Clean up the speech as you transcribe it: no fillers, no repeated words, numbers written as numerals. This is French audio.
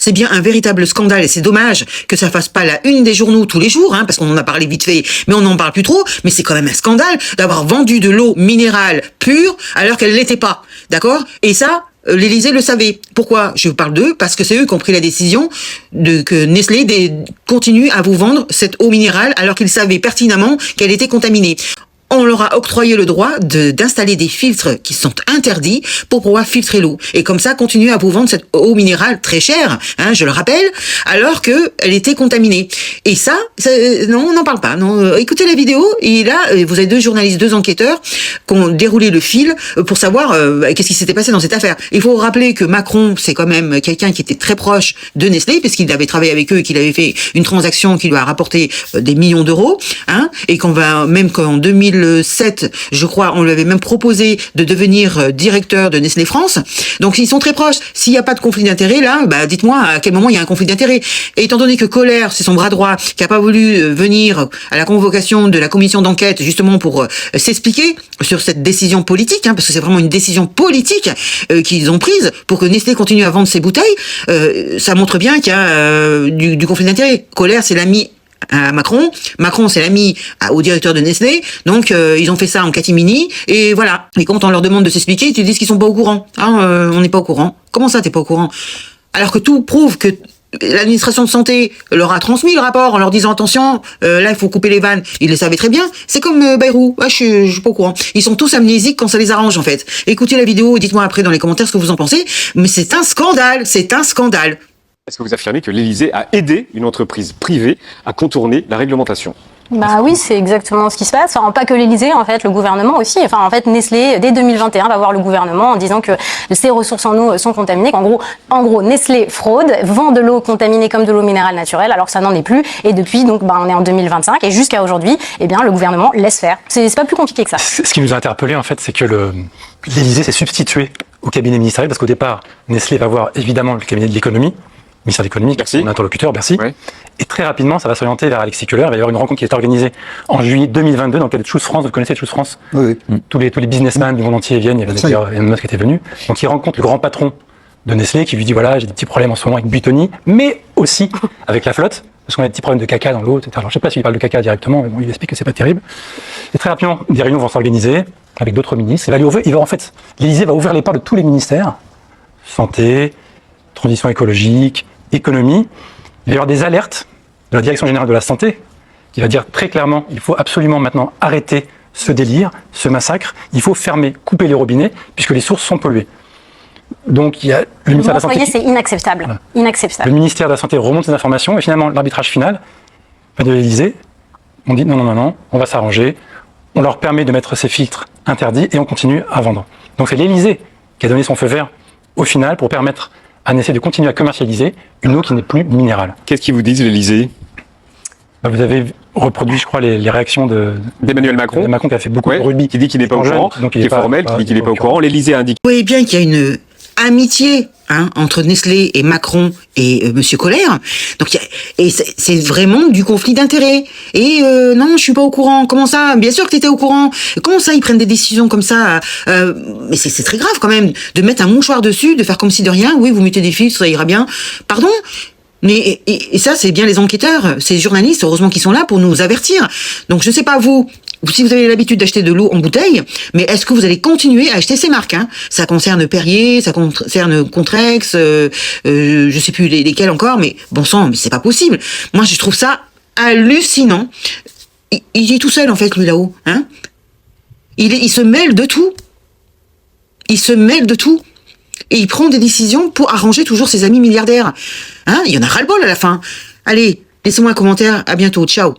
C'est bien un véritable scandale et c'est dommage que ça fasse pas la une des journaux tous les jours, parce qu'on en a parlé vite fait, mais on n'en parle plus trop. Mais c'est quand même un scandale d'avoir vendu de l'eau minérale pure alors qu'elle l'était pas, d'accord? Et ça, l'Élysée le savait. Pourquoi je parle d'eux? Parce que c'est eux qui ont pris la décision que Nestlé continue à vous vendre cette eau minérale alors qu'ils savaient pertinemment qu'elle était contaminée. On leur a octroyé le droit d'installer des filtres qui sont interdits pour pouvoir filtrer l'eau. Et comme ça, continuer à vous vendre cette eau minérale très chère, je le rappelle, alors que elle était contaminée. Et ça non, on n'en parle pas. Non, écoutez la vidéo, et là, vous avez 2 journalistes, 2 enquêteurs qui ont déroulé le fil pour savoir qu'est-ce qui s'était passé dans cette affaire. Il faut rappeler que Macron, c'est quand même quelqu'un qui était très proche de Nestlé, puisqu'il avait travaillé avec eux et qu'il avait fait une transaction qui lui a rapporté des millions d'euros, et même qu'en 2007, je crois, on lui avait même proposé de devenir directeur de Nestlé France. Donc ils sont très proches. S'il n'y a pas de conflit d'intérêt là, dites-moi à quel moment il y a un conflit d'intérêt. Et étant donné que Kohler, c'est son bras droit, qui a pas voulu venir à la convocation de la commission d'enquête justement pour s'expliquer sur cette décision politique, parce que c'est vraiment une décision politique qu'ils ont prise pour que Nestlé continue à vendre ses bouteilles, ça montre bien qu'il y a du conflit d'intérêt. Kohler, c'est l'ami à Macron c'est l'ami au directeur de Nestlé, donc ils ont fait ça en catimini, et voilà. Et quand on leur demande de s'expliquer, ils te disent qu'ils sont pas au courant. On n'est pas au courant. Comment ça, t'es pas au courant? Alors que tout prouve que l'administration de santé leur a transmis le rapport en leur disant attention, là il faut couper les vannes. Ils le savaient très bien. C'est comme Bayrou. Je suis pas au courant. Ils sont tous amnésiques quand ça les arrange en fait. Écoutez la vidéo et dites-moi après dans les commentaires ce que vous en pensez. Mais c'est un scandale. C'est un scandale. Est-ce que vous affirmez que l'Élysée a aidé une entreprise privée à contourner la réglementation? Oui, c'est exactement ce qui se passe. Enfin, pas que l'Élysée, en fait, le gouvernement aussi. Enfin, en fait, Nestlé, dès 2021, va voir le gouvernement en disant que ses ressources en eau sont contaminées, qu'en gros, Nestlé fraude, vend de l'eau contaminée comme de l'eau minérale naturelle, alors que ça n'en est plus. Et depuis, donc, on est en 2025, et jusqu'à aujourd'hui, le gouvernement laisse faire. C'est pas plus compliqué que ça. Ce qui nous a interpellés, en fait, c'est que l'Élysée s'est substitué au cabinet ministériel, parce qu'au départ, Nestlé va voir évidemment le cabinet de l'économie, ministère de l'économie, mon interlocuteur, Bercy. Ouais. Et très rapidement, ça va s'orienter vers Alexis Kohler. Il va y avoir une rencontre qui est organisée en juillet 2022 dans le cadre de Choose France. Vous connaissez Choose France? Oui. Tous les businessmen du monde entier viennent. Il y avait d'ailleurs Elon Musk qui était venu. Donc il rencontre le grand patron de Nestlé qui lui dit voilà, j'ai des petits problèmes en ce moment avec Buitoni, mais aussi avec la flotte, parce qu'on a des petits problèmes de caca dans l'eau, etc. Alors je sais pas s'il parle de caca directement, mais bon, il explique que c'est pas terrible. Et très rapidement, des réunions vont s'organiser avec d'autres ministres. L'Élysée va ouvrir les portes de tous les ministères, santé, transition écologique, économie. Il va y avoir des alertes de la Direction générale de la santé qui va dire très clairement il faut absolument maintenant arrêter ce délire, ce massacre. Il faut fermer, couper les robinets puisque les sources sont polluées. Donc il y a le ministère de la Santé. C'est inacceptable. Voilà. Inacceptable. Le ministère de la Santé remonte ces informations et finalement l'arbitrage final de l'Élysée, on dit non, on va s'arranger. On leur permet de mettre ces filtres interdits et on continue à vendre. Donc c'est l'Élysée qui a donné son feu vert au final pour permettre à Nestlé de continuer à commercialiser une eau qui n'est plus minérale. Qu'est-ce qu'ils vous disent, l'Élysée? Vous avez reproduit, je crois, les réactions d'Emmanuel Macron. Macron qui a fait beaucoup de rugby. Qui dit qu'il n'est pas au courant, qui est formel, qui dit qu'il n'est pas au courant. L'Élysée indique. Vous voyez bien qu'il y a une amitié entre Nestlé et Macron et Monsieur Kohler. Donc c'est vraiment du conflit d'intérêts. Et non, je suis pas au courant. Comment ça? Bien sûr que tu étais au courant. Comment ça ils prennent des décisions comme ça? Mais c'est très grave quand même de mettre un mouchoir dessus, de faire comme si de rien. Oui, vous mettez des filtres, ça ira bien. Pardon? Mais et ça, c'est bien les enquêteurs, ces journalistes, heureusement qu'ils sont là pour nous avertir. Donc je sais pas vous, si vous avez l'habitude d'acheter de l'eau en bouteille, mais est-ce que vous allez continuer à acheter ces marques? Ça concerne Perrier, ça concerne Contrex, je sais plus lesquels encore, mais bon sang, mais c'est pas possible. Moi, je trouve ça hallucinant. Il est tout seul en fait, lui là-haut. Il se mêle de tout. Il se mêle de tout. Et il prend des décisions pour arranger toujours ses amis milliardaires. Il y en a ras-le-bol à la fin. Allez, laissez-moi un commentaire. À bientôt. Ciao.